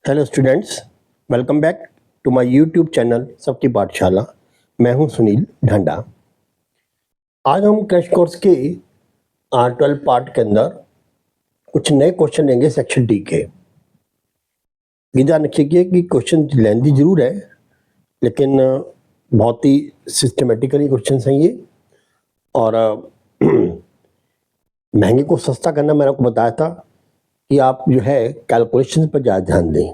Hello students, welcome back to my YouTube channel Sabki Pathshala. मैं हूं सुनील ढांडा। आज हम क्रैश कोर्स के 12 पार्ट के अंदर कुछ नए क्वेश्चन लेंगे सेक्शन डी के। ये ध्यान रखिए कि क्वेश्चन लेंथी जरूर है, लेकिन बहुत ही सिस्टमेटिकली क्वेश्चन हैं ये। और महंगे को सस्ता करना मैंने आपको बताया था कि आप जो है कैलकुलेशन पर ज़्यादा ध्यान दें,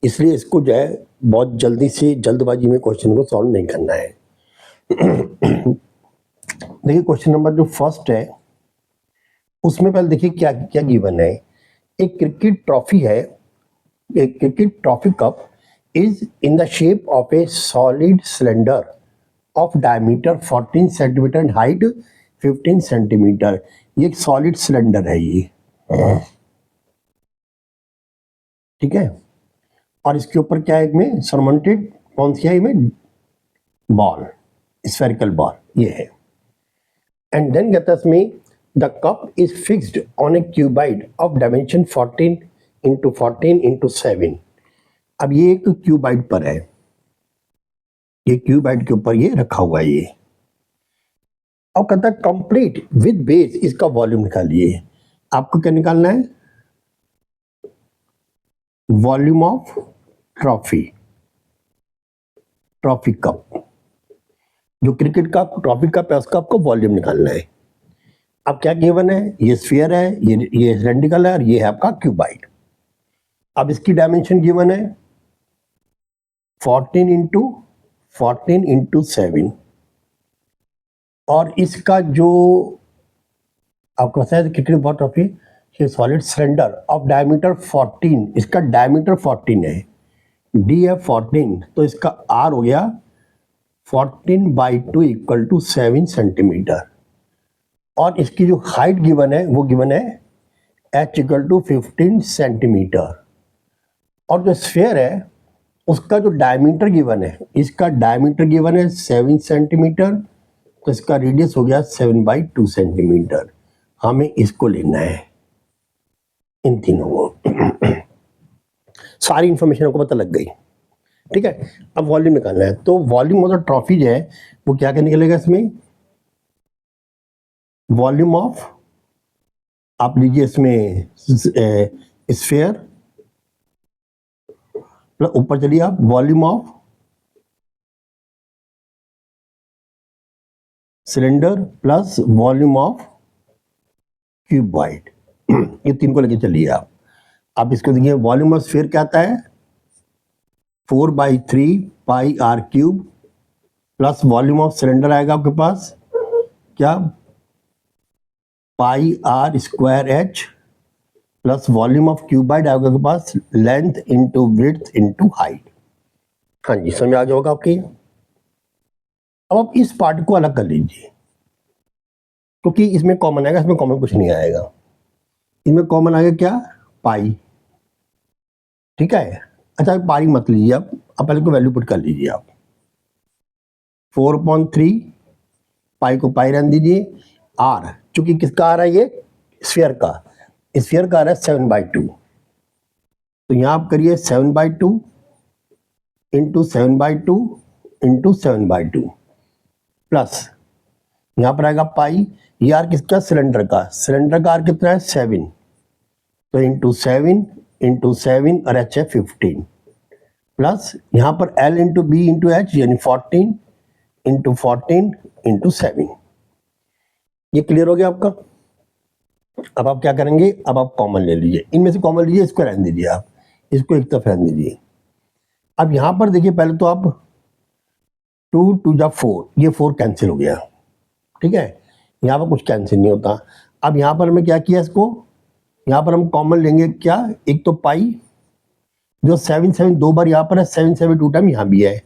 इसलिए इसको जो है बहुत जल्दी से जल्दबाजी में क्वेश्चन को सॉल्व नहीं करना है। देखिए क्वेश्चन नंबर जो फर्स्ट है उसमें पहले देखिए क्या क्या गिवन है। एक क्रिकेट ट्रॉफी है, एक cricket trophy cup is in the shape of A solid cylinder of diameter 14 centimetre and height 15 centimetre. ये एक सॉलिड सिलेंडर है ये, ठीक है। और इसके ऊपर क्या है, में सरमोंटेड कौन सी है, में बॉल, स्फेरिकल बॉल ये है। एंड देन कहता है इसमें the cup is fixed on A cuboid of dimension 14 into 14 into 7। अब ये एक क्यूबाइड पर है, ये क्यूबाइड के ऊपर ये रखा हुआ है ये। अब कहता है कंप्लीट विद बेस, इसका वॉल्यूम निकालिए। आपको क्या निकालना है, वॉल्यूम ऑफ ट्रॉफी कप, जो क्रिकेट का ट्रॉफी कप है उसका आपको वॉल्यूम निकालना है। अब क्या गिवन है, ये स्फीयर है, ये सिलेंड्रिकल है और ये है आपका क्यूबाइड। अब इसकी डायमेंशन गिवन है 14 इंटू 14 इंटू 7, और इसका जो आपको पता है क्रिकेट बॉल ट्रॉफी ये सॉलिड सिलेंडर ऑफ डायमीटर 14, इसका डायमीटर 14 है, डी है 14, तो इसका आर हो गया 14/2 इक्वल टू 7 सेंटीमीटर। और इसकी जो हाइट गिवन है वो गिवन है h इक्वल टू 15 सेंटीमीटर। और जो स्फीयर है उसका जो डायमीटर गिवन है, इसका डायमीटर गिवन है 7 सेंटीमीटर, तो इसका रेडियस हो गया 7/2 सेंटीमीटर। हमें इसको लेना है, इन तीनों को। सारी इंफॉर्मेशन आपको पता लग गई, ठीक है। अब वॉल्यूम निकालना है, तो वॉल्यूम ऑफ द ट्रॉफी जो है वो क्या क्या निकलेगा इसमें, वॉल्यूम ऑफ, आप लीजिए इसमें स्फीयर, ऊपर चलिए आप, volume of cylinder plus volume of cuboid, ये तीन को लेके चलिए आप। आप इसको देखिए, वॉल्यूम ऑफ स्फीयर क्या आता है 4/3 pi R cube, plus volume of cylinder आएगा आपके पास क्या, pi R square H, plus volume of cuboid आएगा आपके पास length into width into height. हाँ जी, समझ आ गया होगा आपकी। अब आप इस पार्ट को अलग कर लीजिए, क्योंकि इसमें कॉमन आएगा, इसमें कॉमन कुछ नहीं आएगा। इसमें कॉमन आएगा क्या, पाई, ठीक है। अच्छा पाई मत लीजिए आप पहले को वैल्यू पुट कर लीजिए आप, 4/3 पाई को पाई रहने दीजिए। आर चूंकि किसका आ रहा है, ये स्फीयर का आ रहा है 7/2, तो यहां आप करिए 7/2 इंटू 7/2 इंटू 7/2 प्लस यहां पर आएगा पाई, ये आर किसका, सिलेंडर का आर कितना है 7, तो इंटू 7 इंटू 7 और एच है 15, प्लस यहां पर L into B into H यानी 14 इंटू 14 इंटू 7। ये क्लियर हो गया आपका। अब आप क्या करेंगे, अब आप कॉमन ले लीजिए, इनमें से कॉमन लीजिए, इसको रहने दीजिए आप, इसको एक तरफ रहने दीजिए। अब यहां पर देखिए, पहले तो आप 2 2 जा 4, ये 4 कैंसिल हो गया, ठीक है। यहाँ पर कुछ कैंसिल नहीं होता। अब यहाँ पर हमें क्या किया, इसको यहाँ पर हम कॉमन लेंगे क्या, एक तो पाई जो 7 7 दो बार यहाँ पर है, 7 7 2 टाइम यहाँ भी है,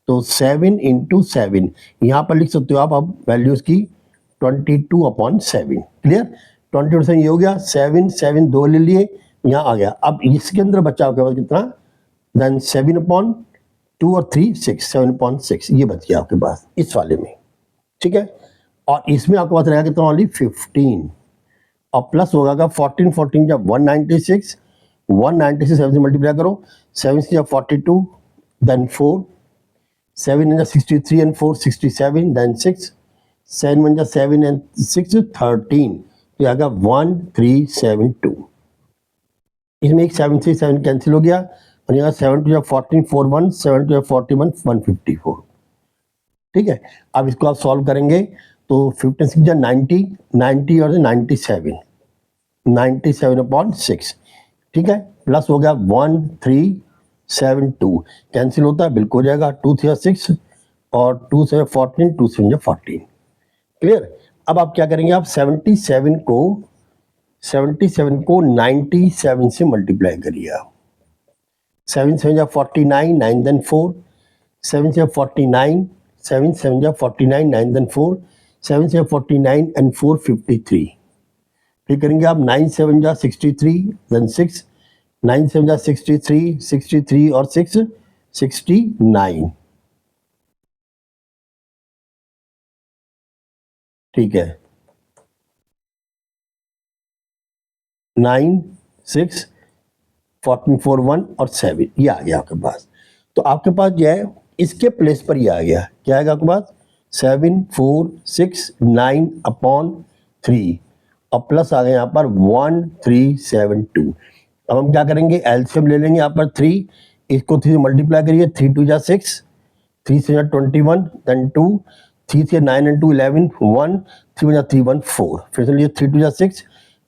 तो 7 इंटू 7 यहाँ पर लिख सकते हो आप वैल्यूज की 22/7। क्लियर, 22 ये हो गया, 7 7 दो ले लिए, यहाँ आ गया। अब इसके अंदर बचा आपके पास कितना, देन 7/2 और 3 6, 7/6 ये बच गया आपके पास इस वाले में, ठीक है। और इसमें आपके पास रहेगा कितना, ओनली 15, और प्लस होगा 14 14 जब 196, 190 से 7 से मल्टीप्लाई करो, 7 से 42, then 4, 7 in 63 and 4 67, then 6, 7 1 7 and 6 13, तो आएगा 1372। इसमें एक 7 से 7 कैंसिल हो गया और यहाँ 7 2 14 41, 7 2 41 154। ठीक है, अब इसको आप सॉल्व करेंगे तो 56 90, 90 और 97, 97/6। ठीक है, प्लस हो गया 1372, कैंसिल होता है बिल्कुल हो जाएगा, 2 3 6 और 2 7 14, 2 7 14। क्लियर। अब आप क्या करेंगे, आप 77 को 97 से मल्टीप्लाई करिए। 7 7 49, 9 then 4, 7 7 49, 7 7 49, 9 then 4, 7 7 49 and 4 53। फिर करेंगे आप 9 7 63, then 6, 9 7 63, 63 और 6 69। ठीक है, 9 6 14 4 1 और 7 ये आ गया आपके पास। तो आपके पास जो है इसके प्लेस पर ये आ गया, क्या आएगा आपके पास 7 4 6 9/3 और प्लस आ गया यहाँ पर 1372। अब हम क्या करेंगे, एलसीएम ले लेंगे यहाँ पर 3, इसको 3 से मल्टीप्लाई करिए, 3 2 6, 3 से 21, देन 2, 3 से 9 and 2 11, 1, 3 3 1 4। फिर से लिए 3 2 6,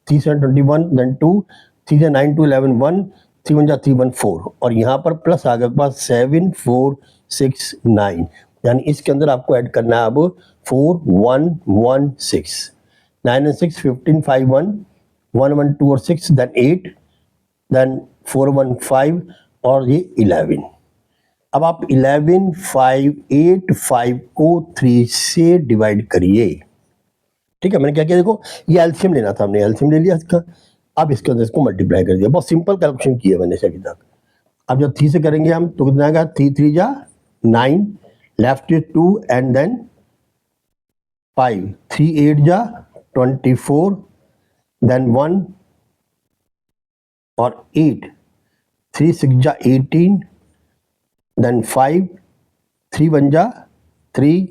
3 से 21, देन 2, 3 से 9 2 11, 1, 3 3 1 4 और यहाँ पर प्लस आ गया पास 7 4 6 9, यानी इसके अंदर आपको ऐड करना है अब 4 1 1 6, 9 and 6 15 5 1, 1 1 2 और 6, देन 8, देन 4 1 5 और ये 11। अब आप 11 5 8 5 को 3 से डिवाइड करिए। ठीक है, मैंने क्या किया देखो, ये एलसीएम लेना था, हमने एलसीएम ले लिया इसका, अब इसके अंदर इसको मल्टीप्लाई कर दिया। बहुत सिंपल कैलकुलेशन किया मैंने अभी तक। अब जब 3 से करेंगे हम तो कितना आएगा, 3 3 9, लेफ्ट 2 एंड देन 5, 3 8 24, देन 1 और 8, 3 6 18, देन 5, 3 1 3,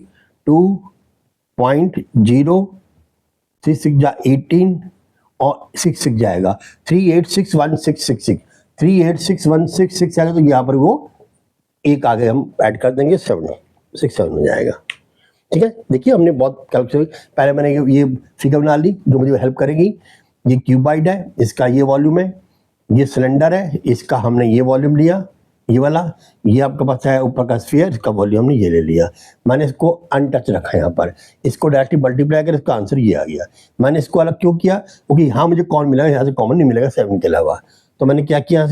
2.0, 3 6 18 और 6 6 जाएगा, 3861666, 3861666 आएगा, तो यहाँ पर वो एक आगे हम ऐड कर देंगे 7 6 7 में जाएगा। ठीक है, देखिए हमने बहुत कैलकुलेशन, पहले मैंने ये फिगर बना ली जो मुझे हेल्प करेगी। ये क्यूबाइड है, इसका ये वॉल्यूम है, ये सिलेंडर है, इसका हमने ये वॉल्यूम लिया, ये वाला, ये आपके पास है ऊपर का स्फीयर, इसका वॉल्यूम हमने ये ले लिया। मैंने इसको अनटच रखा यहाँ पर, इसको डायरेक्टली मल्टीप्लाई कर इसका आंसर ये आ गया। मैंने इसको अलग क्यों किया, क्योंकि यहाँ मुझे कौन मिलेगा, यहाँ से कॉमन नहीं मिलेगा 7 के अलावा। तो मैंने क्या किया,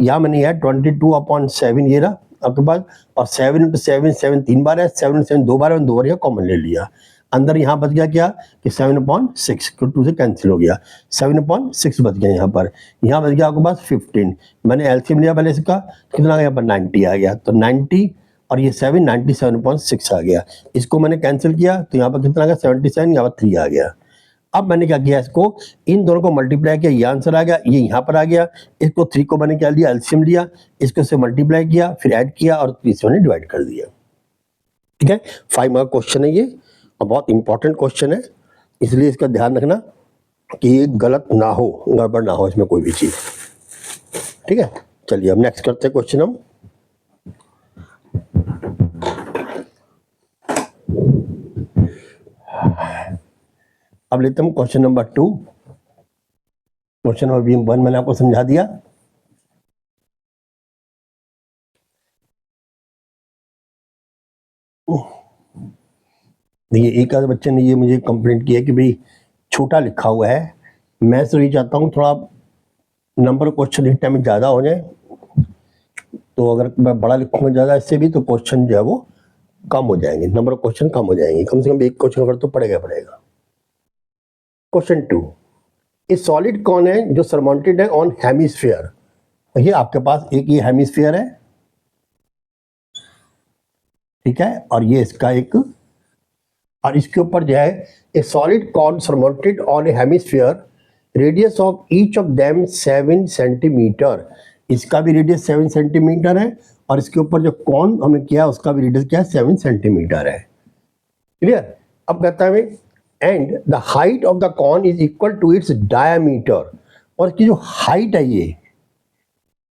यहाँ मैंने यह 22/7 ये रहा आपके पास, और 7 × 7 7 3 बार है, 7 7 2 बार है, 2 बार यहाँ कॉमन ले लिया। अंदर यहाँ बच गया क्या कि 7/6, 2 से कैंसिल हो गया, 7/6 बच गया यहाँ पर। यहाँ बच गया आपके पास 15, मैंने एलसीएम लिया पहले इसका, कितना आ गया यहाँ पर 90 आ गया, तो 90 और ये 7 97.6 आ गया। इसको मैंने कैंसिल किया तो यहाँ पर कितना आ गया 77, यहाँ पर 3 आ गया। अब मैंने क्या किया, इसको इन दोनों को मल्टीप्लाई किया, ये आंसर आ गया, ये यहाँ पर आ गया। इसको 3 को मैंने क्या लिया, एलसीएम लिया, इसको से मल्टीप्लाई किया, फिर ऐड किया और 3 से मैंने डिवाइड कर दिया। ठीक है, 5 मार्क क्वेश्चन है ये और बहुत इंपॉर्टेंट क्वेश्चन है, इसलिए इसका ध्यान रखना कि ये गलत ना हो, गड़बड़ ना हो इसमें कोई भी चीज़। ठीक है, चलिए अब नेक्स्ट करते हैं क्वेश्चन हम। अब लेते हैं क्वेश्चन नंबर 2। क्वेश्चन नंबर 1 मैंने आपको समझा दिया। देखिए एक आध बच्चे ने ये मुझे कंप्लेंट किया कि भाई छोटा लिखा हुआ है, मैं तो ये चाहता हूँ थोड़ा नंबर क्वेश्चन एक टाइम में ज़्यादा हो जाए, तो अगर मैं बड़ा लिखूंगा ज़्यादा इससे भी तो क्वेश्चन जो है वो कम हो जाएंगे, नंबर क्वेश्चन कम हो जाएंगे, कम से कम एक क्वेश्चन अगर तो पड़ेगा। क्वेश्चन 2, ये सॉलिड कौन है जो सरमाउंटेड है ऑन हेमिस्फीयर। ये आपके पास एक ये हेमिस्फीयर है, ठीक है, और ये इसका एक, और इसके ऊपर जो है a solid corn surmounted on a hemisphere radius of each of them 7 centimetre, इसका भी रेडियस 7 सेंटीमीटर है और इसके ऊपर जो कॉन हमने किया उसका भी रेडियस क्या है 7 सेंटीमीटर है। क्लियर। अब कहता है and the height of the cone is equal to its diameter, और इसकी जो हाइट है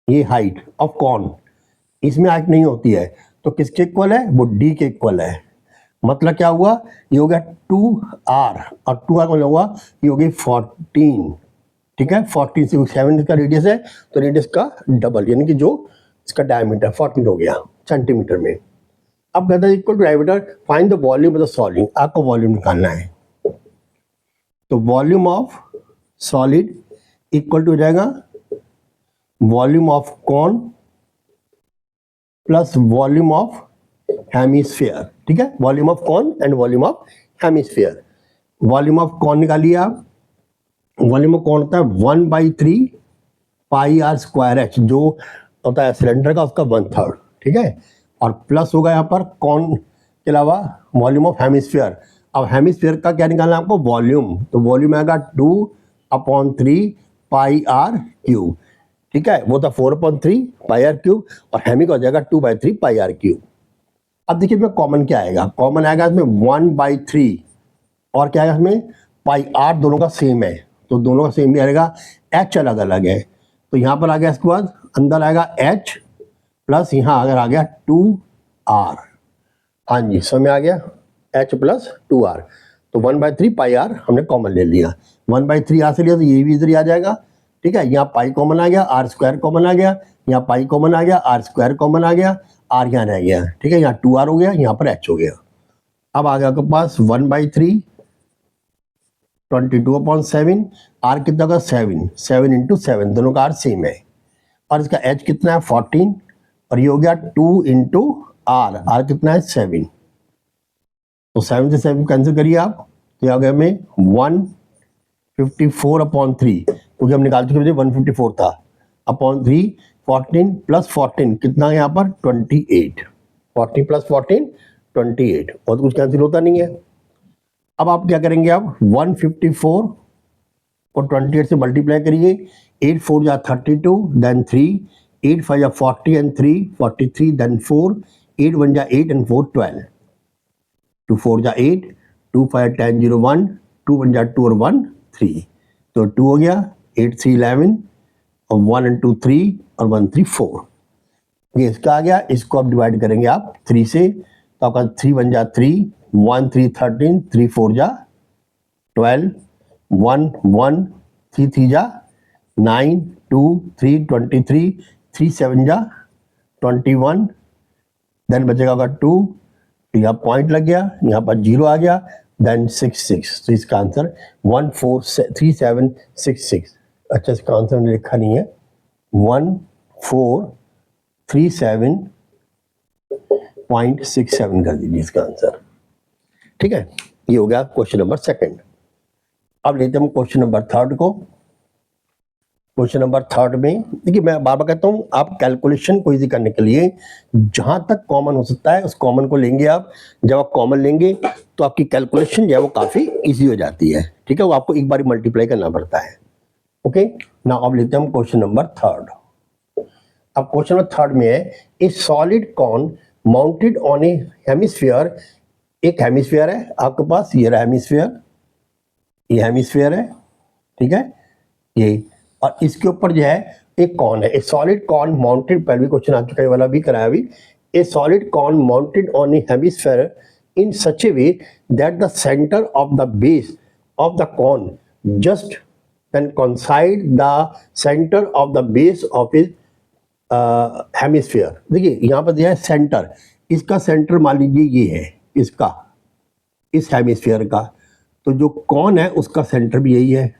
ये हाइट ऑफ कॉन, इसमें हाइट नहीं होती है तो किसके इक्वल है, वो डी के इक्वल है। मतलब क्या हुआ, ये हो गया 2r और 2r मतलब हुआ ये हो गई 14, ठीक है। 14 से 7 इसका रेडियस है तो रेडियस का डबल यानी कि जो इसका डायमीटर 14 हो गया सेंटीमीटर में। अब कहता है equal to diameter find the volume of the solid, आपको वॉल्यूम निकालना है। तो volume of solid equal to हो जाएगा volume of cone plus volume of hemisphere, ठीक है। Volume of cone and volume of hemisphere. Volume of cone निकालिए आप, वॉल्यूम ऑफ कॉन होता है 1/3 पाई आर स्क्वायर एच, जो होता है सिलेंडर का उसका 1/3, ठीक है। और प्लस होगा यहाँ पर कॉन के अलावा वॉल्यूम ऑफ हेमिस्फीयर। अब हेमिस्फीयर का क्या निकालना है आपको, वॉल्यूम, तो वॉल्यूम आएगा 2/3 पाई आर क्यूब, ठीक है। वो था 4/3 पाई आर क्यूब और हेमी का हो जाएगा 2/3 पाई आर क्यूब। अब देखिए इसमें कॉमन क्या आएगा, कॉमन आएगा इसमें 1/3 और क्या आएगा इसमें पाई आर, दोनों का सेम है तो दोनों का सेम भी आएगा, एच अलग अलग है तो यहाँ पर आ गया, इसके बाद अंदर आएगा एच प्लस यहाँ अगर आ गया 2r, हाँ जी समझ में आ गया, h प्लस 2r। तो 1/3 पाई आर हमने कॉमन ले लिया, 1/3 यहाँ से लिया तो ये भी इधर ही आ जाएगा, ठीक है। यहाँ पाई कॉमन आ गया, आर स्क्वायर कॉमन आ गया, यहाँ पाई कॉमन आ गया, आर स्क्वायर कॉमन आ गया, आर यहाँ रह गया, ठीक है। यहाँ 2r हो गया, यहाँ पर h हो गया। अब आ गया आपके पास 1/3 22/7, आर कितना का 7, 7 इंटू 7, दोनों का आर सेम है और इसका h कितना है 14 और ये हो गया 2 इंटू आर, आर कितना है 7, तो 7 से 7 कैंसिल करिए आप, तो ये आ गया हमें 154/3, क्योंकि हम निकाल चुके थे 154 था, अपॉन 3, 14 प्लस 14 कितना है यहाँ पर 28, 40 प्लस 14 28, और तो कुछ कैंसिल होता नहीं है। अब आप क्या करेंगे, आप 154 को 28 से मल्टीप्लाई करिए, 8 4 जा 32, देन 3, 8 5 जा 40 एंड 3 43, देन 4, 8 1 जा 8 एंड 4 12, 2 4 जा 8, 2 5 10 0 1, 2 1 जा 2 और 1 3, तो 2 हो गया, 8 3 11 और 1 and 2 3 और 1 3 4, ये इसका आ गया। इसको आप डिवाइड करेंगे आप 3 से, तो आपका 3 1 जा 3, 1 3 13, 3 4 जा 12, 1 1 3 3 जा 9, 2 3 23, 3 7 जा 21, देन बचेगा होगा 2, यहाँ पॉइंट लग गया, यहाँ पर 0 आ गया, देन 6 6, तो इसका आंसर 143766। अच्छा इसका आंसर मैंने लिखा नहीं है, 1437.67 कर दीजिए इसका आंसर, ठीक है। ये हो गया क्वेश्चन नंबर 2। अब लेते हैं क्वेश्चन नंबर 3 को। क्वेश्चन नंबर 3 में देखिए, मैं बार बार कहता हूँ, आप कैलकुलेशन को इजी करने के लिए जहां तक कॉमन हो सकता है उस कॉमन को लेंगे आप। जब आप कॉमन लेंगे तो आपकी कैलकुलेशन जो है वो काफी इजी हो जाती है, ठीक है। वो आपको एक बार मल्टीप्लाई करना पड़ता है। ओके ना, अब लेते हैं हम क्वेश्चन नंबर 3। अब क्वेश्चन नंबर 3 में है a solid cone mounted on a hemisphere. एक हेमिस्फीयर है आपके पास, ये रहा हेमिस्फीयर, ये हेमिस्फीयर है, ठीक है ये, और इसके ऊपर जो है एक कॉन है। ए सॉलिड कॉन माउंटेड, पहले भी क्वेश्चन आ चुका है वाला भी कराया अभी। A solid cone mounted on a hemisphere in such a way that the center of the base of the cone just can coincide the center of the base of his hemisphere। देखिए यहाँ पर दिया है centre, इसका centre मान लीजिए ये है, इसका इस हेमिस्फीयर का, तो जो कॉन है उसका सेंटर भी यही है,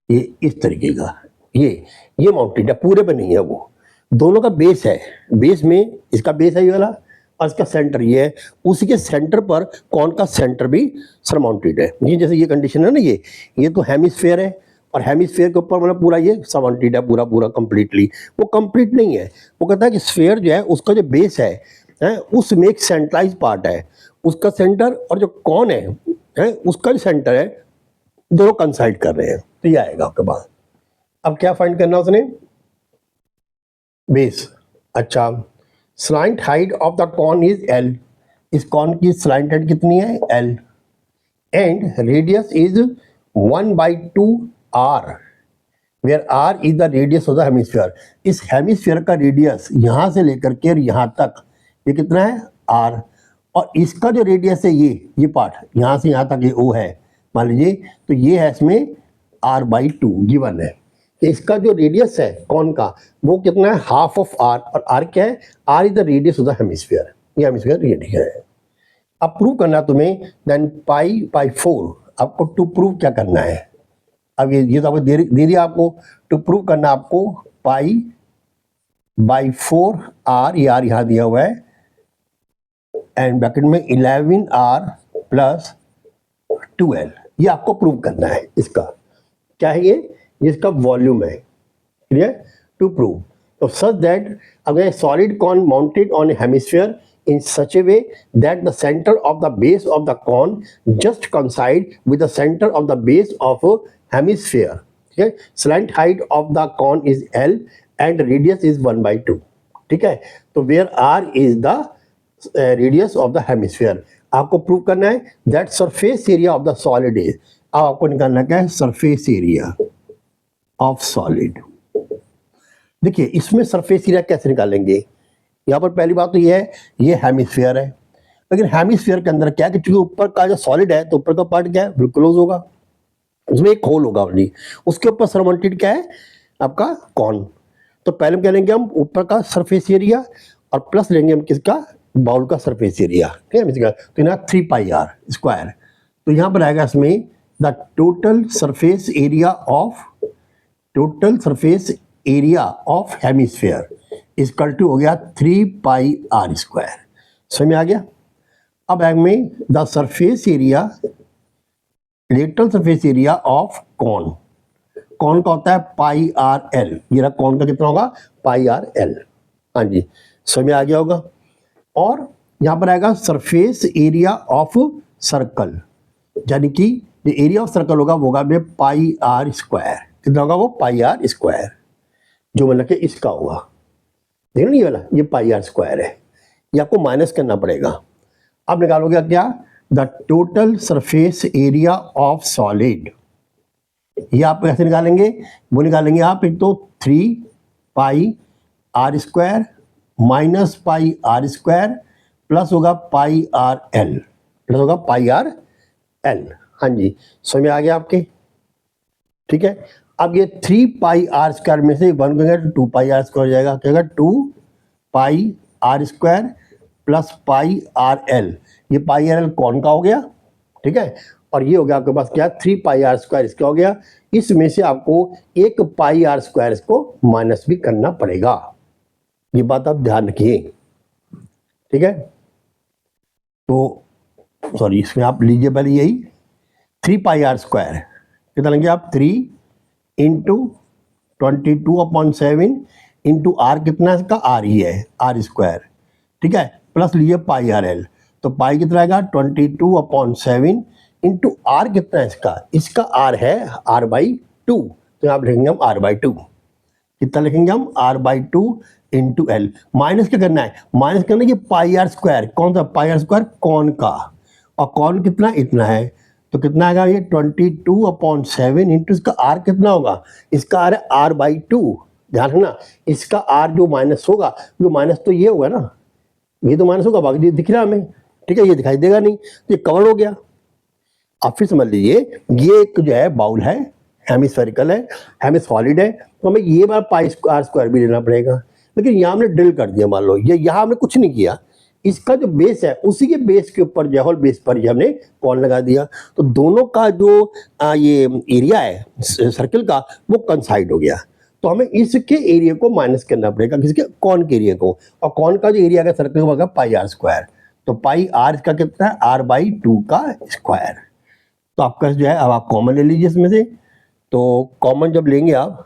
ये इस तरीके का, ये माउंटेड है, पूरे पे नहीं है, वो दोनों का बेस है, बेस में इसका बेस है ये वाला और इसका सेंटर ये है, उसी के सेंटर पर कौन का सेंटर भी सरमाउंटेड है। ये जैसे ये कंडीशन है ना, ये तो हेमिस्फीयर है और हेमिस्फीयर के ऊपर मतलब पूरा ये सरमाउंटेड है, पूरा कंप्लीटली। वो कंप्लीट नहीं है, वो कहता है कि स्फीयर जो है उसका जो बेस है उसमें एक सेंट्रलाइज पार्ट है, उसका सेंटर और जो कौन है उसका जो सेंटर है दोनों कंसाइड कर रहे हैं, तो ये आएगा आपके पास। अब क्या फाइंड करना उसने, बेस। अच्छा, slant height of the cone is L, इस कॉन की स्लाइंट हाइट कितनी है, L, and radius is 1/2 R, where R is the radius of the hemisphere. इस हेमिस्फीयर का रेडियस यहाँ से लेकर के यहाँ तक ये कितना है, आर, और इसका जो रेडियस है ये पार्ट यहाँ से यहाँ तक ये ओ है मान लीजिए, तो ये है इसमें r/2 गिवन है। तो इसका जो रेडियस है कौन का वो कितना है, हाफ ऑफ आर, और आर क्या है, R is the radius of the hemisphere, ये हेमिस्फीयर रेडियस है। अब प्रूव करना तुम्हें, देन π/4 आपको टू प्रूव क्या करना है। अब ये तो आपको दे दिया आपको, टू प्रूव करना आपको π/4 आर, ये आर यहाँ दिया हुआ है, एंड ब्रैकेट में 11r + 2l, ये आपको प्रूव करना है। इसका क्या है, ये इसका वॉल्यूम है, क्लियर, टू प्रूव। तो सच दैट अगर solid cone mounted on a hemisphere in such a way that the center of the base of the cone just coincide with the center of the base of a hemisphere. Okay, slant height of the cone is L and radius is 1/2. ठीक है, तो where R is the radius of the hemisphere, आपको prove करना है that surface area of the solid is, अब आपको निकालना क्या है, surface area of solid। देखिए इसमें सरफेस एरिया कैसे निकालेंगे, यहाँ पर पहली बात तो ये है, ये हेमिस्फीयर है, लेकिन हेमिस्फीयर के अंदर क्या है कि चूंकि ऊपर का जो सॉलिड है तो ऊपर का पार्ट क्या है, बिल्कुल क्लोज होगा, उसमें एक होल होगा ओनली, उसके ऊपर सराउंडेड क्या है आपका कॉन। तो पहले क्या लेंगे हम, ऊपर का सरफेस एरिया और प्लस लेंगे हम किसका, बाउल का सरफेस एरिया, ठीक है। तो यहाँ 3πr², तो यहाँ पर आएगा इसमें the total surface area of hemisphere equal to हो गया 3πr², समझ में आ गया। अब बैग में the surface area, lateral surface area of cone, cone का होता है πrl, ये रहा कॉन का कितना होगा, πrl, हाँ जी समझ में आ गया होगा। और यहाँ पर आएगा सरफेस एरिया ऑफ सर्कल, यानी कि जो एरिया ऑफ सर्कल होगा वो होगा πr², कितना होगा वो πr², जो मतलब कि इसका होगा, देखो ना ये वाला, ये πr² है, ये आपको माइनस करना पड़ेगा। अब निकालोगे क्या, the total surface area of solid, ये आप कैसे निकालेंगे, वो निकालेंगे आप एक तो 3πr² माइनस πr² प्लस होगा πrl, प्लस होगा πrl, हाँ जी समझ में आ गया आपके, ठीक है। अब ये 3πr² में से 1 करेंगे तो 2πr² हो जाएगा, क्या 2πr² प्लस πrl, ये πrl कौन का हो गया, ठीक है, और ये हो गया आपके पास क्या, 3πr² इसका हो गया। इसमें से आपको एक πr² इसको माइनस भी करना पड़ेगा, ये बात आप ध्यान रखिए, ठीक है। तो सॉरी, इसमें आप लीजिए पहले यही 3πr², कितना लेंगे आप, 3 × 22/7 इंटू आर, कितना है इसका, आर ही है, r², ठीक है, प्लस लीजिए πrl, तो पाई कितना आएगा 22/7 इंटू आर, कितना है इसका आर है r/2, तो यहाँ लिखेंगे हम r/2, कितना लिखेंगे हम, r/2 इंटू एल, माइनस क्या करना है, माइनस करना है कि πr², कौन सा πr² कौन का, और कौन कितना इतना है, तो कितना आएगा ये 22/7 इंटू इसका आर कितना होगा, इसका आर है r/2, ध्यान रखना इसका आर जो माइनस होगा, जो माइनस तो ये होगा ना, ये तो माइनस होगा, बाकी दिख रहा हमें, ठीक है, ये दिखाई देगा नहीं, तो ये कवर हो गया। अब फिर समझ लीजिए ये एक जो है बाउल है, हेमिस्फेरिकल है, हेमिसॉलिड है, तो हमें ये बार πr² भी लेना पड़ेगा, लेकिन यहाँ हमने ड्रिल कर दिया, मान लो ये यहाँ हमने कुछ नहीं किया, इसका जो बेस है उसी के बेस के ऊपर जो होल बेस पर हमने कॉन लगा दिया, तो दोनों का जो ये एरिया है सर्कल का वो कंसाइड हो गया, तो हमें इसके एरिया को माइनस करना पड़ेगा, किसके, कॉन के एरिया को, और कॉन का जो एरिया है सर्कल का होगा πr², तो πr का कितना है, r/2 का स्क्वायर। तो आपका जो है अब आप कॉमन ले लीजिए इसमें से, तो कॉमन जब लेंगे आप,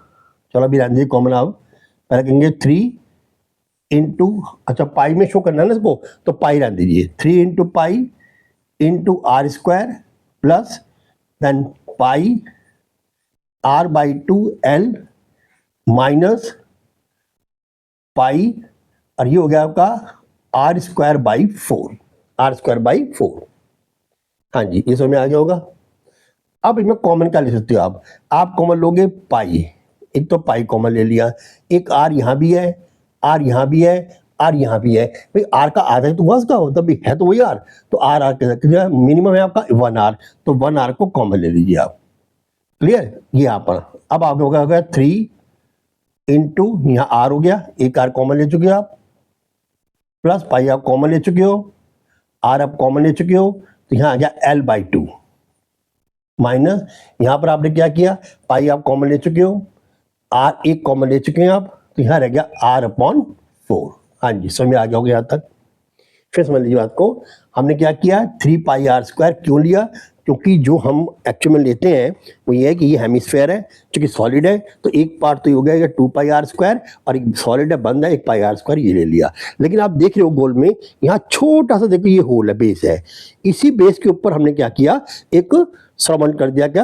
चलो अभी रहने दीजिए कॉमन, आप पहले कहेंगे 3 इंटू, अच्छा पाई में शो करना है ना इसको, तो पाई रहने दीजिए, 3 × π into r² plus than pi r/2l minus pi, और ये हो गया आपका r²/4, r²/4। हाँ जी, ये समझ में आ गया होगा। अब इसमें कॉमन क्या ले सकते हो आप कॉमन लोगे पाई, एक तो पाई कॉमन ले लिया, एक r यहाँ भी है, r यहाँ भी है, r यहाँ भी है, भाई r का आधा तो बस का हो, तब भी है तो वही r, तो r के मिनिमम है आपका 1r, तो 1r को कॉमन ले लीजिए आप। क्लियर, ये यहाँ पर अब आगे होगा 3 इंटू यहाँ r हो गया, एक r कॉमन ले चुके हो आप, प्लस पाई आप कॉमन ले चुके हो, r आप कॉमन ले चुके हो, तो यहाँ आ गया l/2 माइनस यहाँ पर आपने क्या किया, पाई आप कॉमन ले चुके हो, r एक कॉमन ले चुके हैं आप, तो यहाँ रह गया r/4। हाँ जी, समझ में आ गया होगा यहाँ तक। फिर समझ लीजिए बात को, हमने क्या किया 3πr² क्यों लिया, क्योंकि जो हम एक्चुअल में लेते हैं वो ये है कि ये हेमिस्फेयर है, क्योंकि सॉलिड है तो एक पार्ट तो ये हो गया 2πr², और एक सॉलिड है बंद है 1πr², ये ले लिया। लेकिन आप देख रहे हो गोल में यहाँ छोटा सा देखो ये होल है, बेस है, इसी बेस के ऊपर हमने क्या किया, एक सराउंड कर दिया क्या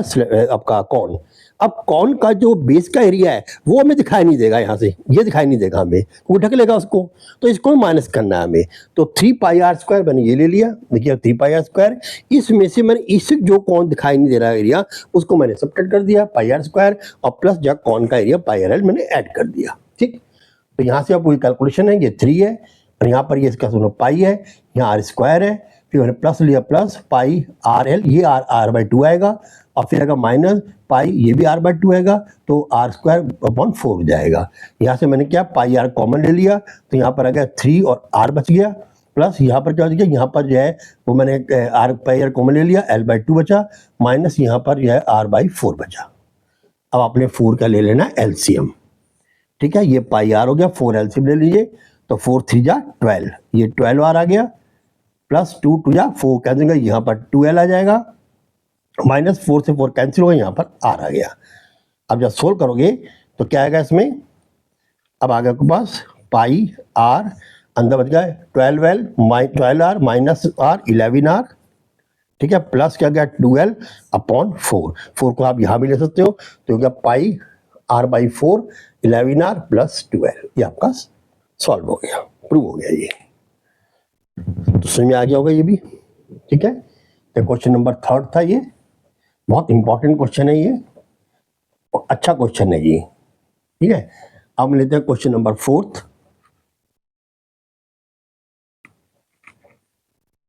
आपका कॉन। अब कॉन का जो बेस का एरिया है वो हमें दिखाई नहीं देगा, यहाँ से ये दिखाई नहीं देगा हमें, वो ढक लेगा उसको, तो इसको माइनस करना है हमें, तो 3πr² मैंने ये ले लिया। देखिए 3πr², इसमें से मैंने इस जो कॉन दिखाई नहीं दे रहा एरिया उसको मैंने सब्ट्रैक्ट कर दिया πr², और प्लस जो कॉन का एरिया πrl मैंने ऐड कर दिया। ठीक, तो यहाँ से अब पूरी कैलकुलेशन है, ये 3 है, और यहाँ पर ये इसका सुनो पाई है, यहाँ r² है, फिर मैंने प्लस लिया, प्लस पाई rl, ये r/2 आएगा, और फिर आएगा माइनस पाई, ये भी r/2 आएगा, तो r²/4 हो जाएगा। यहाँ से मैंने क्या पाई r कॉमन ले लिया, तो यहाँ पर आ गया 3 और r बच गया, प्लस यहाँ पर क्या बच गया, यहाँ पर जो है वो मैंने पाई r कॉमन ले लिया, l/2 बचा, माइनस यहाँ पर जो है r/4 बचा। अब आपने 4 का ले लेना एलसीएम। ठीक है, ये पाई r हो गया, 4 एलसीएम ले लीजिए, तो 4 3 जा 12, ये 12r आ गया, प्लस 2 2 जा 4 कैंसिल, यहाँ पर 2l आ जाएगा, माइनस 4 से 4 कैंसिल हो गया, यहाँ पर r आ गया। अब जब सोल्व करोगे तो क्या आएगा इसमें, अब आ गया आपके पास पाई r, अंदर बच गया 12r माइनस r 11r, ठीक है, प्लस क्या गया 12l/4, 4 को आप यहाँ भी ले सकते हो, तो हो गया पाई r/4 11r प्लस 12, ये आपका सॉल्व हो गया, प्रूव हो गया ये। तो समझ में आ गया होगा ये भी। ठीक है, तो क्वेश्चन नंबर 3 था, ये बहुत इंपॉर्टेंट क्वेश्चन है ये, और अच्छा क्वेश्चन है ये। ठीक है, अब लेते हैं क्वेश्चन नंबर 4।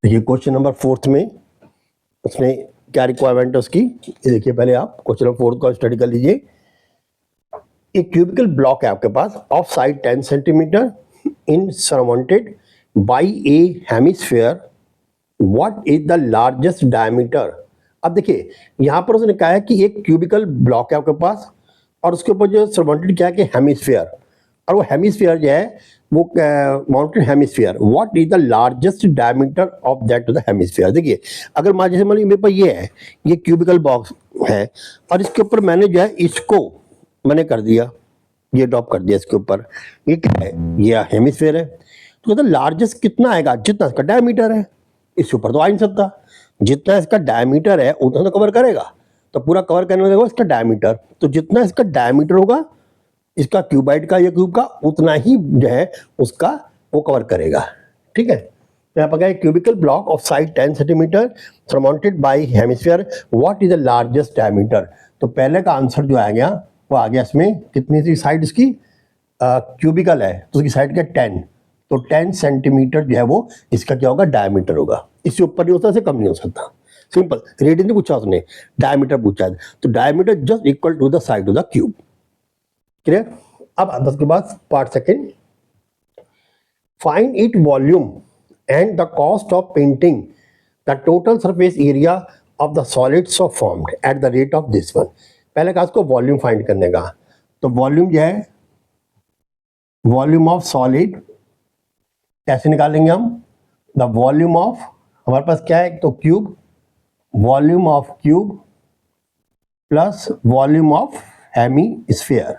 देखिए क्वेश्चन नंबर 4 में उसमें क्या रिक्वायरमेंट है उसकी, ये देखिए पहले आप क्वेश्चन नंबर 4 का स्टडी कर लीजिए। एक क्यूबिकल ब्लॉक है आपके पास of side 10 centimetre in surrounded by a hemisphere, what is the largest diameter. अब देखिए यहाँ पर उसने कहा है कि एक क्यूबिकल ब्लॉक है आपके पास, और उसके ऊपर जो सराउंडेड क्या है कि हेमिस्फेयर, और वो हेमिस्फेयर जो है वो mountain hemisphere, what is the largest diameter of that the hemisphere. देखिए अगर मान जैसे मान मेरे पास ये है, ये क्यूबिकल बॉक्स है, और इसके ऊपर मैंने जो है इसको मैंने कर दिया, ये ड्रॉप कर दिया इसके ऊपर, ये क्या है, ये हेमिस्फेयर है, तो कहता लार्जेस्ट कितना आएगा, जितना इसका डायमीटर है, इसके ऊपर तो आ नहीं सकता, जितना इसका डायमीटर है उतना तो कवर करेगा, तो पूरा कवर करने लगेगा इसका डायमीटर, तो जितना इसका डायमीटर होगा इसका क्यूबाइड का या क्यूब का, उतना ही जो है उसका वो कवर करेगा। ठीक है, तो यहाँ पर क्या है, cubical block of side 10 centimetre surrounded by hemisphere, what is the largest diameter. तो पहले का आंसर जो आ गया वो आ गया, इसमें कितनी सी साइड इसकी क्यूबिकल है तो उसकी साइड क्या 10, तो 10 सेंटीमीटर जो है वो इसका क्या होगा डायमीटर होगा, इससे ऊपर नहीं हो सकता, इससे कम नहीं हो सकता। सिंपल, रेडियस नहीं पूछा उसने, डायमीटर पूछा है, तो diameter just equal to the side of the cube. Clear. अब 10 के बाद part second, find it volume and the cost of painting the total surface area of the solids of formed at the rate of this one. पहले का इसको volume find करने का, तो volume जो है वॉल्यूम ऑफ सॉलिड कैसे निकालेंगे हम, द वॉल्यूम ऑफ, हमारे पास क्या है, तो cube, volume of cube plus volume of hemisphere.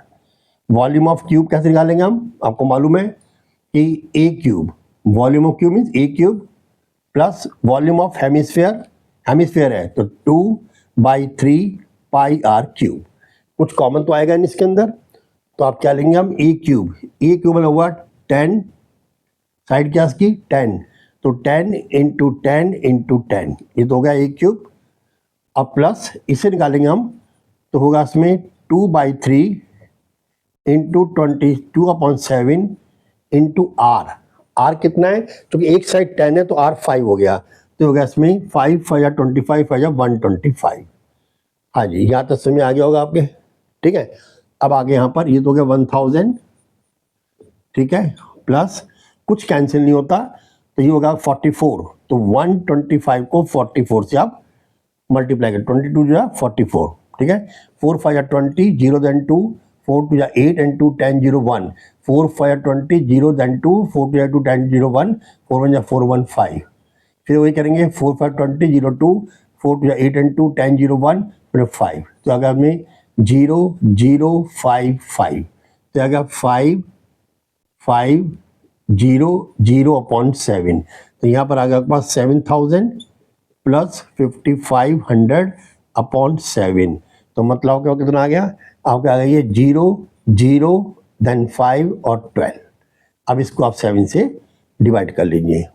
Volume of cube कैसे निकालेंगे हम, आपको मालूम है कि a cube, volume of cube means a cube plus volume of hemisphere, hemisphere है तो 2/3 पाई आर क्यूब। कुछ कॉमन तो आएगा नहीं इसके अंदर, तो आप क्या लेंगे हम ए क्यूब। ए क्यूब मतलब हुआ 10, साइड क्या इसकी 10, तो 10 इंटू 10 इंटू 10, ये तो हो गया ए क्यूब। अब प्लस इसे निकालेंगे हम, तो होगा इसमें 2/3 इंटू 22/7 इंटू आर। आर कितना है, क्योंकि एक साइड 10 है तो आर 5 हो गया, तो हो गया इसमें 5 5 या 25 5 या 125। हाँ जी, यहाँ तक समय आ गया होगा आपके, ठीक है। अब आगे यहाँ पर ये तो हो गया 1000, ठीक है, प्लस कुछ कैंसिल नहीं होता, तो ये होगा 44, तो 125 को 44 से आप मल्टीप्लाई करें, 22 जो है 44, ठीक है। 4 5 या 20, 0 देन 2, 4 2 या 8 एंड 2 10 0 1, 4 5 या 20, 0 देन 2, 4 2 या 2 10 0 1, 4 1 या 4 1 5। फिर वही करेंगे 4 5 20 0 2, 4 2 या 8 एंड 2 10 0 1, फिर 5, तो अगर हमें 0 0 5 5, तो अगर 5 5 0 0/7, तो यहाँ पर आ गया आपके पास 7000 प्लस 5500/7, तो मतलब आपका कितना आ गया, आपका आ गया ये 0 0 देन 5 और 12। अब इसको आप 7 से डिवाइड कर लीजिए।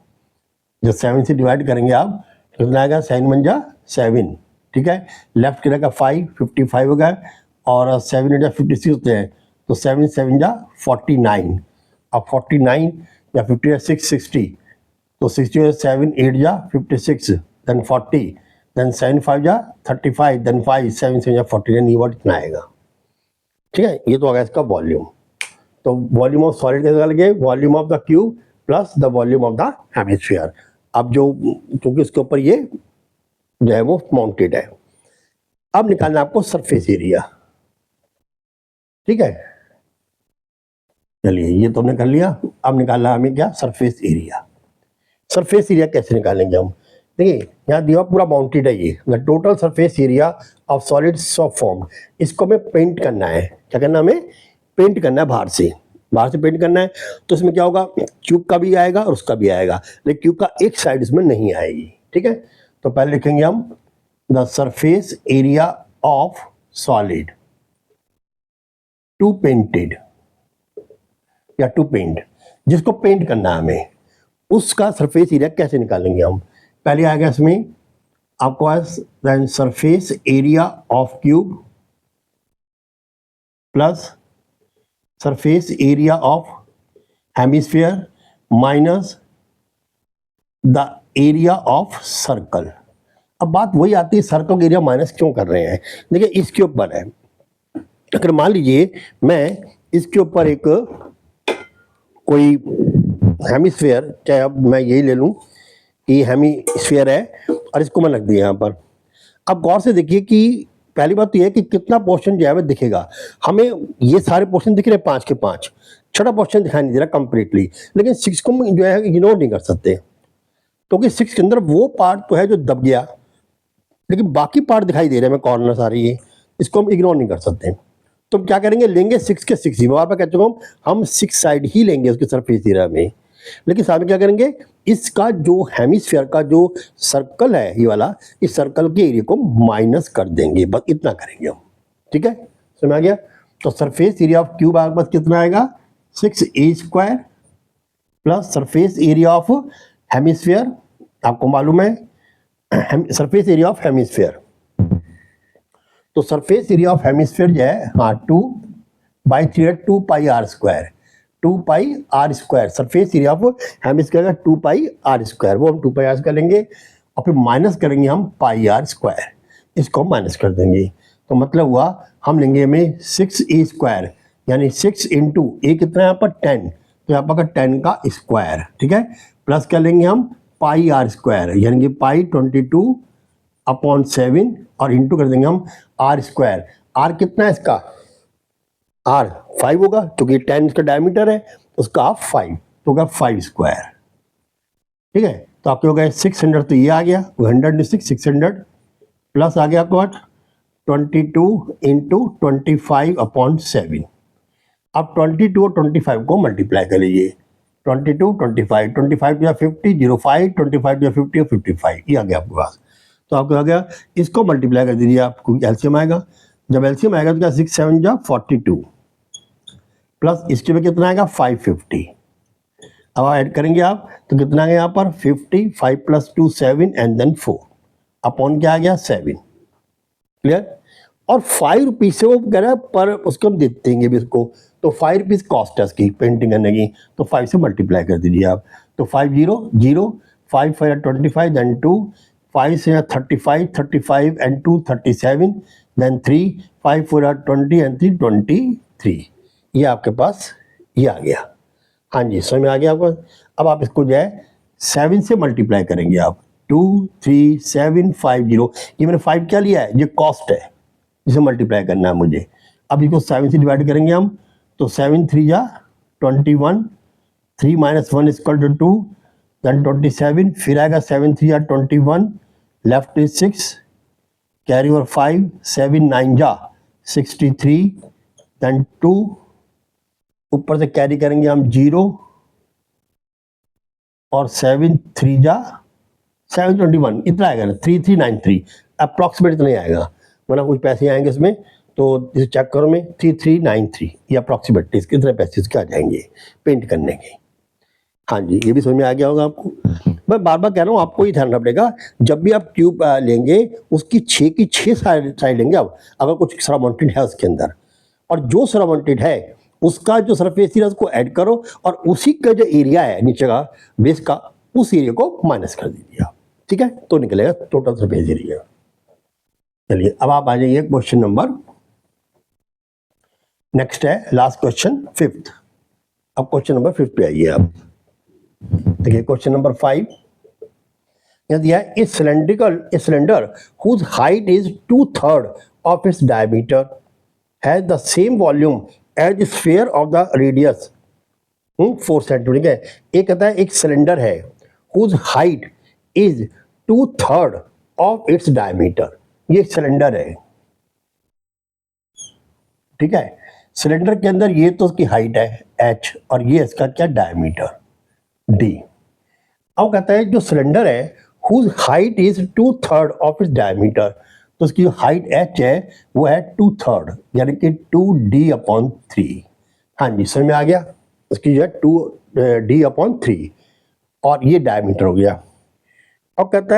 जब 7 से डिवाइड करेंगे आप, कितना आएगा, 7 1 जा 7, ठीक है। लेफ्ट की रहेगा 5, 55 हो गया, और 7 8 जा 56 होते हैं, तो 7 7 जा 49। अब 49 या 50 या 6 60, तो 60 7 8 जा 56, देन 40, देन 7 5 जा 35, देन 5 7 7 जा 49, ये वर्ड इतना आएगा, ठीक है। ये तो आ गया इसका वॉल्यूम। तो वॉल्यूम ऑफ सॉलिड कैसे निकालेंगे, volume of the cube plus the volume of the hemisphere. अब जो, क्योंकि इसके ऊपर ये जो है वो माउंटेड है, अब निकालना आपको सरफेस एरिया, ठीक है। चलिए ये तो हमने कर लिया, अब निकालना हमें क्या, सरफेस एरिया। सरफेस एरिया कैसे निकालेंगे हम, देखिए यहाँ दिया पूरा बाउंडेड है, ये the total surface area of solid soft form. इसको हमें पेंट करना है, क्या करना हमें, पेंट करना है, बाहर से पेंट करना है। तो इसमें क्या होगा, क्यूब का भी आएगा और उसका भी आएगा, लेकिन क्यूब का एक साइड इसमें नहीं आएगी, ठीक है। तो पहले लिखेंगे हम the surface area of solid to painted, या टू पेंट, जिसको पेंट करना है हमें, उसका सरफेस एरिया कैसे निकालेंगे हम। पहले आ गया इसमें आपको पास then surface area of cube plus surface area of hemisphere minus the area of circle. अब बात वही आती है, सर्कल का एरिया माइनस क्यों कर रहे हैं। देखिए इसके ऊपर है, अगर मान लीजिए मैं इसके ऊपर एक कोई हेमिस्फीयर, चाहे अब मैं यही ले लूं कि हेमिस्फीयर है और इसको मैं रख दिया यहाँ पर। अब गौर से देखिए कि पहली बात तो यह है कि कितना पोर्शन जो है वो दिखेगा हमें, ये सारे पोर्शन दिख रहे हैं 5 के 5, छठा पोर्शन दिखाई नहीं दे रहा कंप्लीटली, लेकिन 6 को जो है इग्नोर नहीं कर सकते, क्योंकि 6 के अंदर वो पार्ट तो है जो दब गया, लेकिन बाकी पार्ट दिखाई दे रहे हैं, कॉर्नर सारे ये, इसको हम इग्नोर नहीं कर सकते। तो क्या करेंगे, लेंगे 6 के 6 ही, वहाँ पर कह चुका हूँ हम 6 साइड ही लेंगे उसके सरफेस एरिया में, लेकिन साथ में क्या करेंगे, इसका जो हेमिस्फीयर का जो सर्कल है ये वाला, इस सर्कल के एरिया को माइनस कर देंगे, बस इतना करेंगे हम, ठीक है, समझ आ गया। तो सरफेस एरिया ऑफ क्यूब आपके पास कितना आएगा, 6a² plus surface area of hemisphere, आपको मालूम है सरफेस एरिया ऑफ हेमिस्फीयर, तो सरफेस एरिया ऑफ हेमिस्फीयर जो है, हाँ 2/3 2 पाई r square, 2 pi r square, surface area of hemisphere का 2 पाई r स्क्वायर, वो हम 2 पाई r स्क्वायर लेंगे और फिर माइनस करेंगे हम पाई r स्क्वायर, इसको हम माइनस कर देंगे। तो मतलब हुआ हम लेंगे हमें 6a², यानी 6 इंटू ए कितना है यहाँ पर 10, तो यहाँ पर 10 का स्क्वायर, ठीक है, प्लस क्या लेंगे हम पाई r स्क्वायर, यानी कि पाई 22/7 और इंटू कर देंगे हम r स्क्वायर। r कितना है इसका, r 5 होगा, क्योंकि 10 इसका डायमीटर है, उसका 5, तो होगा 5 स्क्वायर, ठीक है। तो आपके हो गए 600, तो ये आ गया 100 में 600 प्लस आ गया आपको 22 इंटू 25/7। अब 22 और 25 को मल्टीप्लाई कर लीजिए, 22 25 25 या 50 05 25 या 50 और 55, ये आ गया आपके पास। तो आपको आ गया, इसको मल्टीप्लाई कर दीजिए, आपको एलसीएम आएगा। जब एलसीएम आएगा तो क्या 6 7 जा 42 प्लस इसके में कितना आएगा 550। अब ऐड करेंगे आप तो कितना है यहाँ पर 50, 5 + 2 7 एंड देन 4 अपॉन क्या आ गया 7। क्लियर। और 5 रुपीज से वो कह रहा है पर उसको हम देते देंगे भी उसको, तो 5 रुपीज कॉस्ट है उसकी पेंटिंग करने की, तो 5 से मल्टीप्लाई कर दीजिए आप। तो 5 0 0 5 4 25 देन 2 5 से 35 35 एंड 2 37 देन 3 5 4 20 एंड 3 23। ये आपके पास ये आ गया। हाँ जी समझ में आ गया आपको। अब आप इसको जो है 7 से मल्टीप्लाई करेंगे आप 2 3 7 5 0। ये मैंने 5 क्या लिया है, ये कॉस्ट है जिसे मल्टीप्लाई करना है मुझे। अब इसको 7 से डिवाइड करेंगे हम, तो 7 3 जा 21 3 - 1 = 2 देन 27 फिर आएगा 7 3 जा 21 लेफ्ट इज 6 कैरी ओवर 5 7 9 जा 63 देन 2 ऊपर से कैरी करेंगे हम 0 और 7 3 जा 721 इतना आएगा ना 3393 अप्रॉक्सीमेट इतना ही आएगा, वरना कुछ पैसे आएंगे इसमें तो इसे चेक करो में 3393 ये अप्रॉक्सीमेट कितने पैसे इसके आ जाएंगे पेंट करने के। हाँ जी ये भी समझ में आ गया होगा आपको। मैं बार बार कह रहा हूँ आपको ही ध्यान रखना पड़ेगा, जब भी आप ट्यूब लेंगे उसकी 6 की 6 साइड लेंगे आप, अगर कुछ सराउंडेड है उसके अंदर, और जो सराउंडेड है उसका जो सरफेस एरिया उसको ऐड करो और उसी का जो एरिया है नीचे का बेस का उस एरिया को माइनस कर दीजिए आप, ठीक है, तो निकलेगा टोटल सरफेस एरिया। चलिए अब आप आ जाइए क्वेश्चन नंबर नेक्स्ट है लास्ट क्वेश्चन 5th। अब क्वेश्चन नंबर 5 पे आइए आप। देखिए क्वेश्चन नंबर 5 दिया है a cylinder whose height is 2/3 of its diameter has the same volume as the sphere of the radius 4 cm। ठीक है, एक कहता है एक सिलेंडर है whose height is 2/3 of its diameter। ये एक सिलेंडर है, ठीक है, सिलेंडर के अंदर ये तो उसकी हाइट है h और ये इसका क्या डायमीटर d। अब कहता है जो सिलेंडर है whose height is 2/3 of its diameter, तो उसकी हाइट h है वो है 2/3 यानी कि 2d/3। हाँ जी समझ में आ गया, उसकी जो है 2d/3 और ये डायमीटर हो गया। अब कहता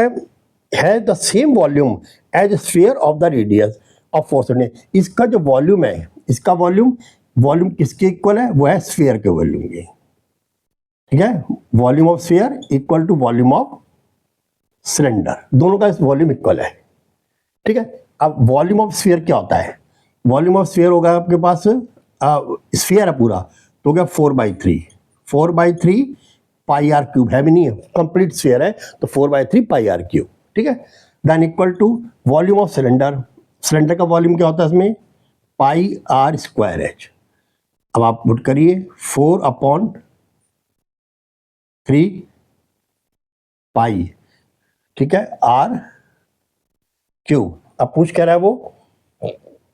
है the same volume as sphere of the radius of 4 cm। इसका जो वॉल्यूम है, इसका वॉल्यूम किसके इक्वल है, वो है स्फीयर के वॉल्यूम के, ठीक है, volume of sphere equal to volume of cylinder, दोनों का वॉल्यूम इक्वल है, ठीक है। अब वॉल्यूम ऑफ स्फीयर क्या होता है, वॉल्यूम ऑफ स्फीयर होगा आपके पास स्फीयर है पूरा तो क्या 4/3 पाई आर क्यूब है भी नहीं है, कंप्लीट स्फीयर है तो 4/3 पाई आर क्यूब, ठीक है। Then equal to volume of cylinder, cylinder का वॉल्यूम क्या होता है इसमें पाई आर स्क्वायर एच। अब आप पुट करिए 4/3 पाई, ठीक है, आर क्यूब। अब पूछ कह रहा है वो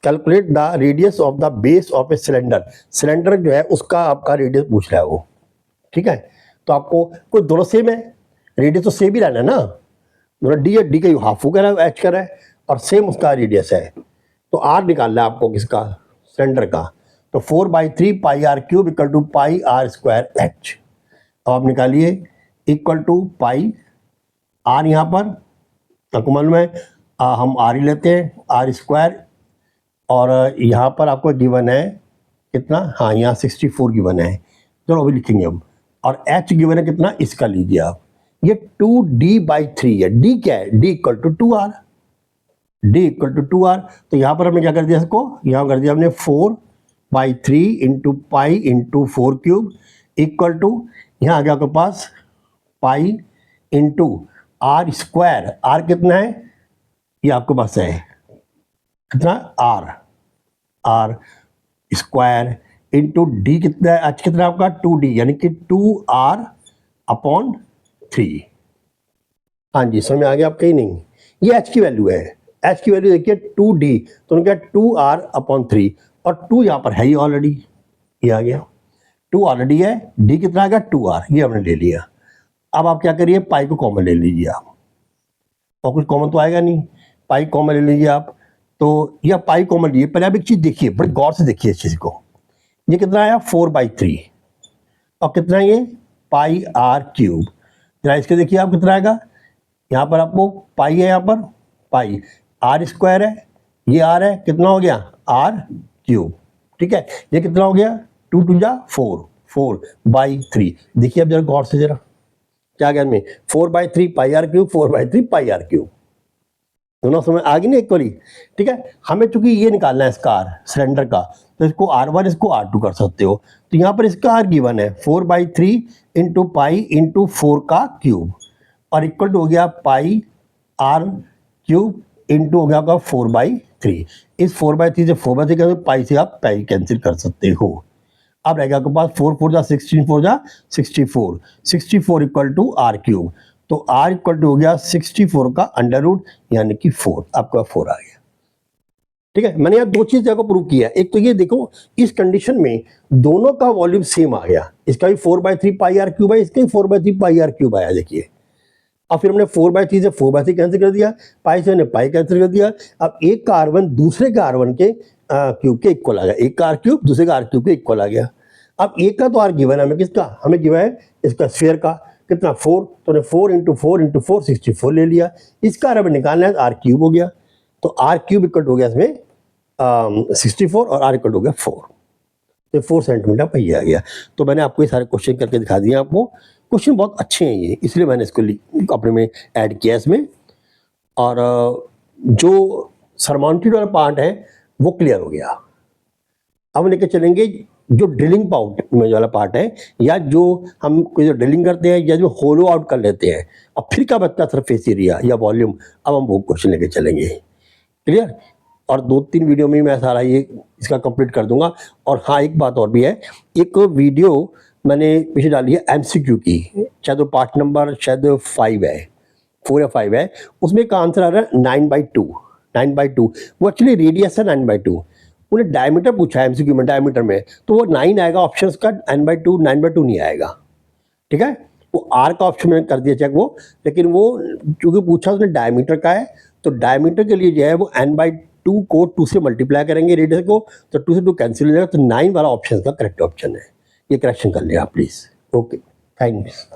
calculate the radius of the base of a cylinder, cylinder जो है उसका आपका रेडियस पूछ रहा है वो, ठीक है। तो आपको कोई दोनों सेम है, रेडियस तो सेम ही रहना है ना, दोनों डी है, डी का हाफ हो कह रहा है एच कर रहा है और सेम उसका रेडियस है, तो आर निकालना है आपको किसका सिलेंडर का, तो 4/3 pi R cube equal to pi R square H. अब आप निकालिए इक्वल टू पाई आर, यहाँ पर आपको मालूम है हम आर ही लेते हैं आर स्क्वायर, और यहाँ पर आपको गिवन है कितना, हाँ यहाँ 64 गिवन है, चलो अभी लिखेंगे हम, और एच गिवन है कितना इसका लीजिए आप, ये 2d/3 है, डी क्या है D equal to 2r, D equal to 2r। तो यहाँ पर हमने क्या कर दिया इसको, यहाँ कर दिया हमने 4/3 into pi into 4 cube equal to, यहाँ आ गया आपके पास pi into R square, R कितना है ये आपके पास है कितना आर स्क्वायर इंटू डी कितना है, एच कितना है आपका 2d यानी कि 2r/3। हाँ जी समझ में आ गया आपका ही नहीं, ये एच की वैल्यू है, एच की वैल्यू देखिए 2d तो उन्होंने क्या 2r/3 और 2 यहाँ पर है ही ऑलरेडी, ये आ गया 2 ऑलरेडी है, डी कितना आ गया 2r, ये हमने ले लिया। अब आप क्या करिए पाई को कॉमन ले लीजिए आप, और कुछ कॉमन तो आएगा नहीं, पाई कॉमन ले लीजिए आप, तो यह पाई कॉमन लीजिए। पहले आप एक चीज देखिए, बड़े गौर से देखिए इस चीज को। ये कितना आया 4/3 और कितना ये पाई आर क्यूब। जरा इसके देखिए आप कितना आएगा, यहाँ पर आपको पाई है, यहाँ पर पाई आर स्क्वायर है, ये आर है, कितना हो गया आर क्यूब। ठीक है, ये कितना हो गया 2 2 जा 4, 4/3। देखिए अब जरा गौर से, जरा क्या गया में 4/3 pi R cube, 4/3 pi R cube, दोनों समय आ गई ना इक्वली। ठीक है, हमें चूंकि ये निकालना है इसका आर सिलेंडर का, तो इसको R1 इसको R2 कर सकते हो। तो यहाँ पर इसका आर गिवन है 4/3 इंटू पाई इंटू 4 का क्यूब, और इक्वल टू हो गया पाई आर क्यूब इंटू हो गया आपका 4/3। इस 4/3 से 4/3 का पाई से आप पाई कैंसिल कर सकते हो। अब रहेगा आपके पास 4 4 जा 16, 4 जा 64, 64 इक्वल टू आर क्यूब। तो आर इक्वल टू हो गया 64 का अंडर रूट यानी कि 4, आपका 4 आ गया। ठीक है, मैंने यहाँ दो चीजें को प्रूव किया। एक तो ये देखो, इस कंडीशन में दोनों का वॉल्यूम सेम आ गया, इसका भी 4/3 पाई आर क्यूब है, इसका भी 4/3 पाई आर क्यूब आया। देखिए अब फिर हमने 4/3 से 4/3 कैंसिल कर दिया, पाई से हमने पाई कैंसिल कर दिया। अब एक का R1 दूसरे का R1 के क्यूब के इक्वल आ गया, एक का आर क्यूब दूसरे का आर क्यूब के इक्वल आ गया। अब एक का तो आर गिवन है हमें, किसका हमें गिवन है इसका स्फीयर का, कितना 4, तो ने 4 इंटू 4 इंटू 4 64 ले लिया। इसका हमें निकालना है आर क्यूब हो गया, तो आर क्यूब इक्वल हो गया इसमें 64 और आर इक्वल हो गया 4, तो 4 सेंटीमीटर पहिया आ गया। तो मैंने आपको ये सारे क्वेश्चन करके दिखा दिए आपको। क्वेश्चन बहुत अच्छे हैं ये, इसलिए मैंने इसको अपने में ऐड किया इसमें। और जो सरमाउंटेड वाला पार्ट है वो क्लियर हो गया। अब लेके चलेंगे जो ड्रिलिंग पाउट में वाला पार्ट है, या जो हम कोई जो ड्रिलिंग करते हैं या जो होलो आउट कर लेते हैं, अब फिर क्या बचता है सरफेस एरिया या वॉल्यूम। अब हम वो क्वेश्चन लेके चलेंगे। क्लियर, और 2-3 वीडियो में मैं सारा ये इसका कंप्लीट कर दूंगा। और हाँ, एक बात और भी है, एक वीडियो मैंने पीछे डाली है MCQ की, शायद वो पार्ट नंबर शायद 5 है, 4 या 5 है। उसमें एक आंसर आ रहा है 9/2, 9/2। वो एक्चुअली रेडियस है 9/2। उन्हें डायमीटर पूछा है MCQ में, डायमीटर में, तो वो 9 आएगा ऑप्शन का, 9/2 9/2 नहीं आएगा। ठीक है, वो आर का ऑप्शन मैंने कर दिया चेक वो, लेकिन वो चूंकि पूछा उसने डायमीटर का है, तो डायमीटर के लिए जो है वो n/2 को 2 से मल्टीप्लाई करेंगे रेडियस को, तो 2 से 2 कैंसिल हो जाएगा, तो 9 वाला ऑप्शन का करेक्ट ऑप्शन है। ये करेक्शन कर लिया आप प्लीज। Okay, thanks.